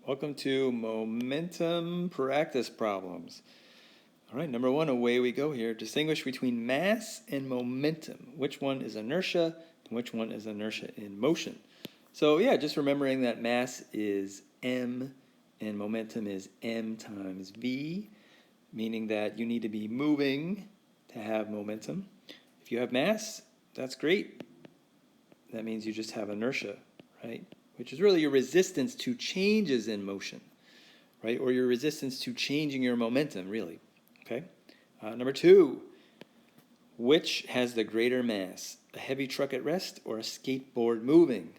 Welcome to Momentum Practice Problems. All right, number one, away we go here. Distinguish between mass and momentum. Which one is inertia and which one is inertia in motion? So yeah, just remembering that mass is m and momentum is m times v, meaning that you need to be moving to have momentum. If you have mass, that's great. That means you just have inertia, right? Which is really your resistance to changes in motion, right? Or your resistance to changing your momentum, really, okay? Number two, which has the greater mass, a heavy truck at rest or a skateboard moving?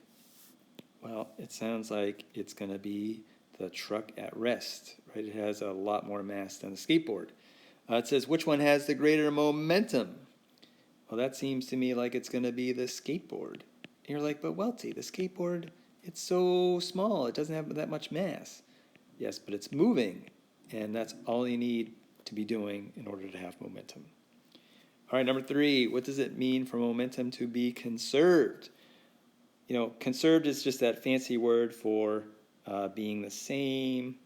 Well, it sounds like it's going to be the truck at rest, right? It has a lot more mass than the skateboard. It says, which one has the greater momentum? Well, that seems to me like it's going to be the skateboard. And you're like, but Welty, the skateboard, it's so small, it doesn't have that much mass. Yes, but it's moving, and that's all you need to be doing in order to have momentum. All right, number three, what does it mean for momentum to be conserved? You know, conserved is just that fancy word for being the same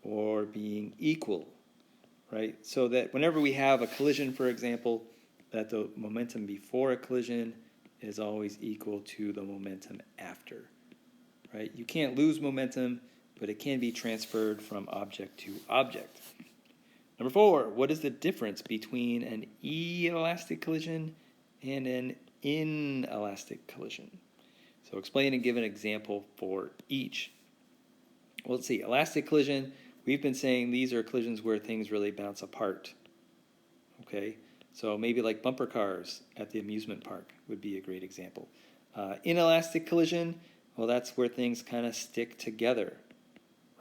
or being equal, right? So that whenever we have a collision, for example, that the momentum before a collision is always equal to the momentum after, right? You can't lose momentum, but it can be transferred from object to object. Number four, what is the difference between an elastic collision and an inelastic collision? So explain and give an example for each. Well, let's see. Elastic collision, we've been saying these are collisions where things really bounce apart. Okay, so maybe like bumper cars at the amusement park would be a great example. Inelastic collision, well, that's where things kind of stick together,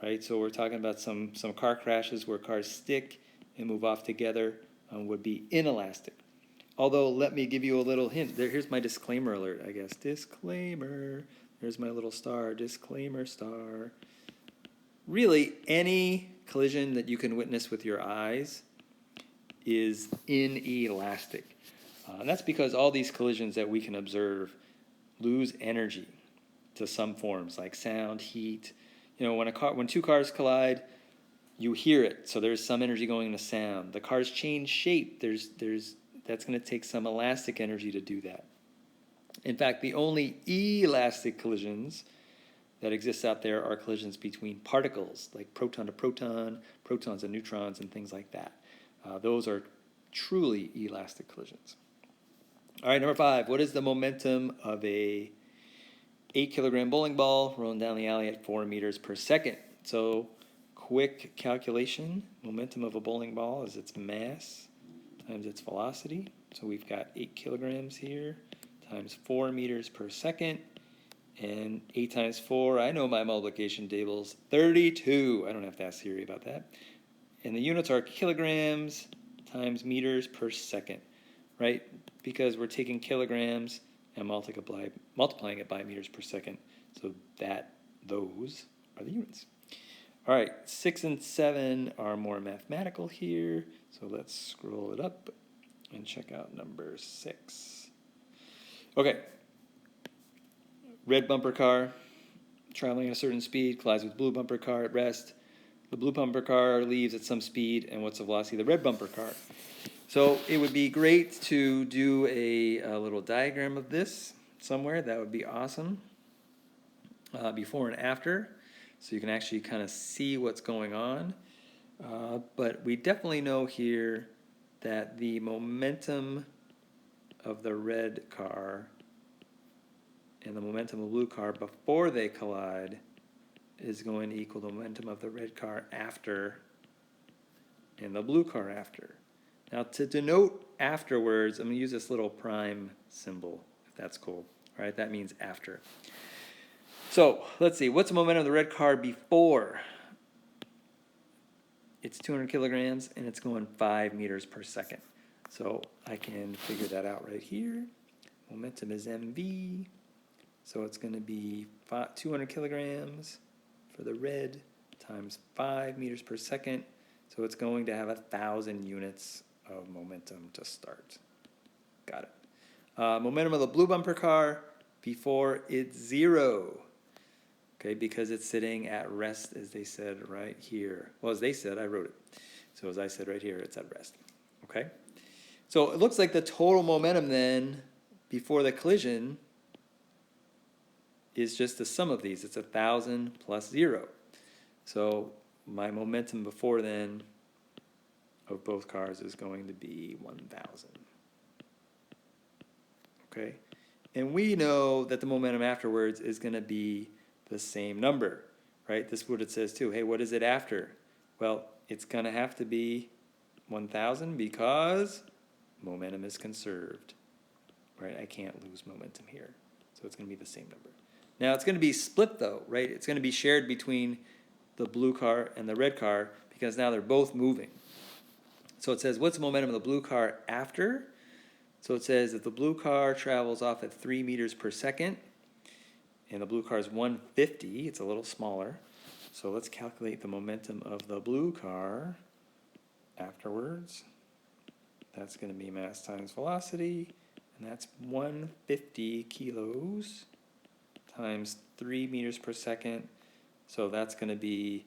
right? So we're talking about some car crashes where cars stick and move off together would be inelastic. Although, let me give you a little hint. Here's my disclaimer alert, I guess. Disclaimer. There's my little star. Disclaimer star. Really, any collision that you can witness with your eyes is inelastic. And that's because all these collisions that we can observe lose energy to some forms, like sound, heat. You know, when two cars collide, you hear it, so there's some energy going into sound. The cars change shape. That's going to take some elastic energy to do that. In fact, the only elastic collisions that exist out there are collisions between particles, like proton to proton, protons and neutrons, and things like that. Those are truly elastic collisions. All right, number five, what is the momentum of a 8-kilogram bowling ball rolling down the alley at 4 meters per second? So quick calculation, momentum of a bowling ball is its mass times its velocity. So we've got 8 kilograms here times 4 meters per second. And 8 times 4, I know my multiplication tables, 32. I don't have to ask Siri about that. And the units are kilograms times meters per second, right? Because we're taking kilograms and multiplying it by meters per second. So those are the units. All right, 6 and 7 are more mathematical here. So let's scroll it up and check out number 6. Okay. Red bumper car traveling at a certain speed collides with blue bumper car at rest. The blue bumper car leaves at some speed, and what's the velocity of the red bumper car? So it would be great to do a little diagram of this somewhere. That would be awesome. Before and after, so you can actually kind of see what's going on. But we definitely know here that the momentum of the red car and the momentum of the blue car before they collide is going to equal the momentum of the red car after and the blue car after. Now, to denote afterwards, I'm going to use this little prime symbol, if that's cool. All right, that means after. So let's see, what's the momentum of the red car before? It's 200 kilograms and it's going 5 meters per second. So I can figure that out right here. Momentum is mv. So it's going to be 200 kilograms for the red times 5 meters per second. So it's going to have 1,000 units of momentum to start. Got it. Momentum of the blue bumper car before it's 0. okay, because it's sitting at rest, as they said right here. Well, as they said, I wrote it. So as I said right here, it's at rest, okay? So it looks like the total momentum then before the collision is just the sum of these. It's 1,000 plus 0. So my momentum before then of both cars is going to be 1,000. Okay? And we know that the momentum afterwards is going to be the same number, right? This is what it says too. Hey, what is it after? Well, it's going to have to be 1,000 because momentum is conserved, right? I can't lose momentum here. So it's going to be the same number. Now, it's going to be split though, right? It's going to be shared between the blue car and the red car because now they're both moving. So it says, what's the momentum of the blue car after? So it says that the blue car travels off at 3 meters per second, and the blue car is 150. It's a little smaller. So let's calculate the momentum of the blue car afterwards. That's going to be mass times velocity, and that's 150 kilos times 3 meters per second. So that's going to be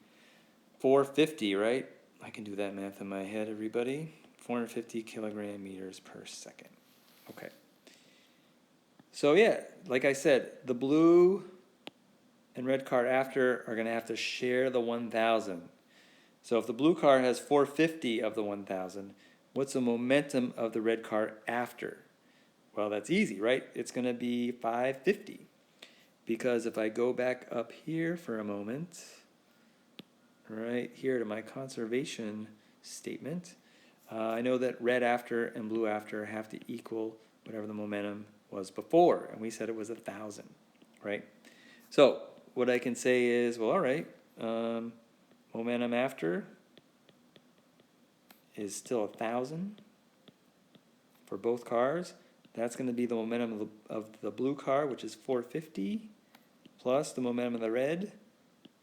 450, right? I can do that math in my head, everybody. 450 kilogram meters per second. Okay. So yeah, like I said, the blue and red car after are going to have to share the 1,000. So if the blue car has 450 of the 1,000, what's the momentum of the red car after? Well, that's easy, right? It's going to be 550. Because if I go back up here for a moment, right here to my conservation statement, I know that red after and blue after have to equal whatever the momentum was before, and we said it was 1,000, right? So what I can say is, well, all right, momentum after is still 1,000 for both cars. That's going to be the momentum of the blue car, which is 450, plus the momentum of the red.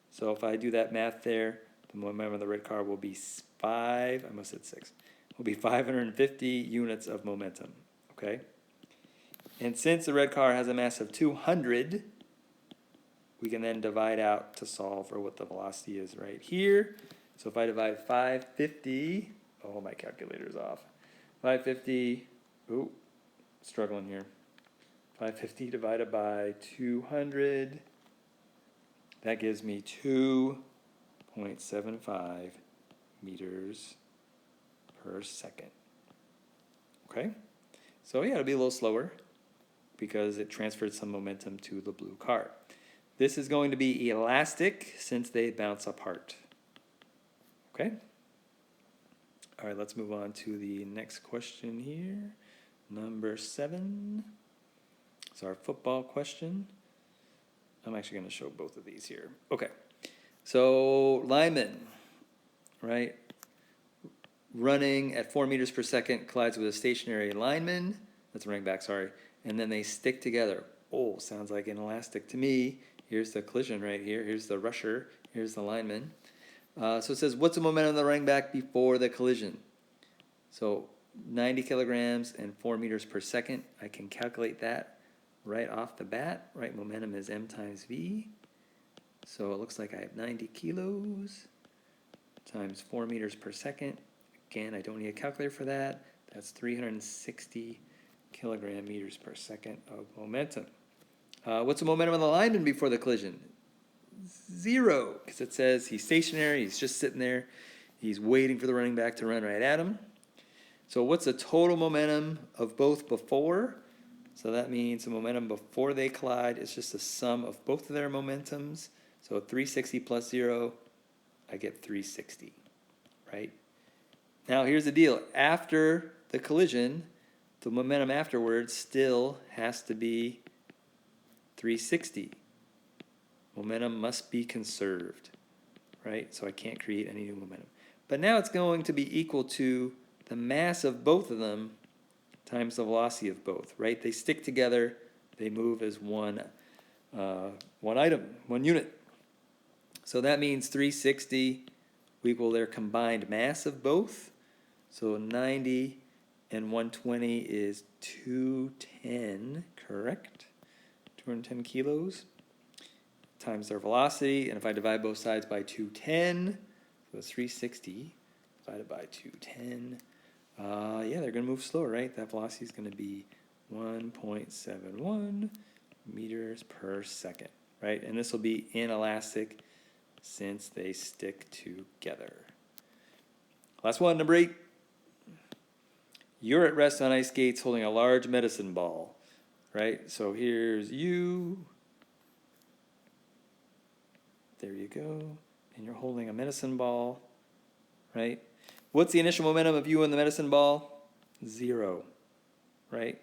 So if I do that math there, the momentum of the red car will be 550 units of momentum, okay? And since the red car has a mass of 200, we can then divide out to solve for what the velocity is right here. So if I divide 550, oh, my calculator's off. 550, ooh, struggling here. 550 divided by 200, that gives me 2.75 meters per second. Okay? So yeah, it'll be a little slower because it transferred some momentum to the blue car. This is going to be elastic since they bounce apart. Okay? All right, let's move on to the next question here. Number 7. It's our football question. I'm actually going to show both of these here. Okay. So lineman, right? Running at 4 meters per second collides with a stationary lineman. That's running back, sorry. And then they stick together. Oh, sounds like inelastic to me. Here's the collision right here. Here's the rusher. Here's the lineman. So it says, what's the momentum of the running back before the collision? So 90 kilograms and 4 meters per second. I can calculate that right off the bat. Right, momentum is m times v. So it looks like I have 90 kilos times 4 meters per second. Again, I don't need a calculator for that. That's 360 kilogram meters per second of momentum. What's the momentum of the lineman before the collision? 0, because it says he's stationary, he's just sitting there, he's waiting for the running back to run right at him. So what's the total momentum of both before? So that means the momentum before they collide is just the sum of both of their momentums. So 360 plus 0, I get 360, right? Now here's the deal. After the collision, the momentum afterwards still has to be 360. Momentum must be conserved, right? So I can't create any new momentum. But now it's going to be equal to the mass of both of them times the velocity of both, right? They stick together, they move as one item, one unit. So that means 360 will equal their combined mass of both. So 90 and 120 is 210, correct? 210 kilos. times their velocity, and if I divide both sides by 210, so it's 360 divided by 210, yeah, they're going to move slower, right? That velocity is going to be 1.71 meters per second, right? And this will be inelastic since they stick together. Last one, number 8. You're at rest on ice skates holding a large medicine ball, right? So here's you. There you go. And you're holding a medicine ball, right? What's the initial momentum of you and the medicine ball? 0, right?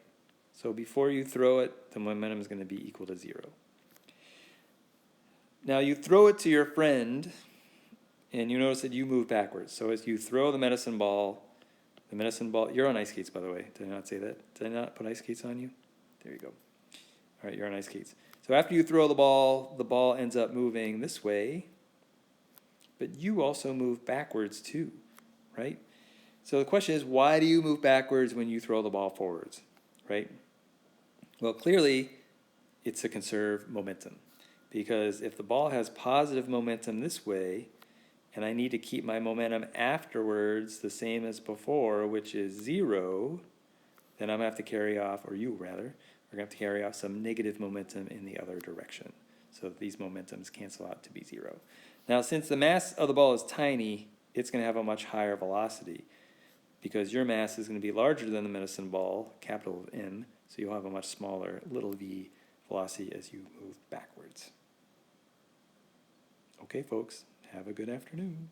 So before you throw it, the momentum is going to be equal to 0. Now you throw it to your friend, and you notice that you move backwards. So as you throw the medicine ball, you're on ice skates, by the way. Did I not say that? Did I not put ice skates on you? There you go. All right, you're on ice skates. So after you throw the ball ends up moving this way, but you also move backwards too, right? So the question is, why do you move backwards when you throw the ball forwards, right? Well, clearly, it's a conserved momentum, because if the ball has positive momentum this way, and I need to keep my momentum afterwards the same as before, which is 0, then I'm going to have to carry off, or you rather, are going to have to carry off some negative momentum in the other direction. So these momentums cancel out to be 0. Now, since the mass of the ball is tiny, it's going to have a much higher velocity, because your mass is going to be larger than the medicine ball, capital M, so you'll have a much smaller little v velocity as you move backwards. Okay, folks, have a good afternoon.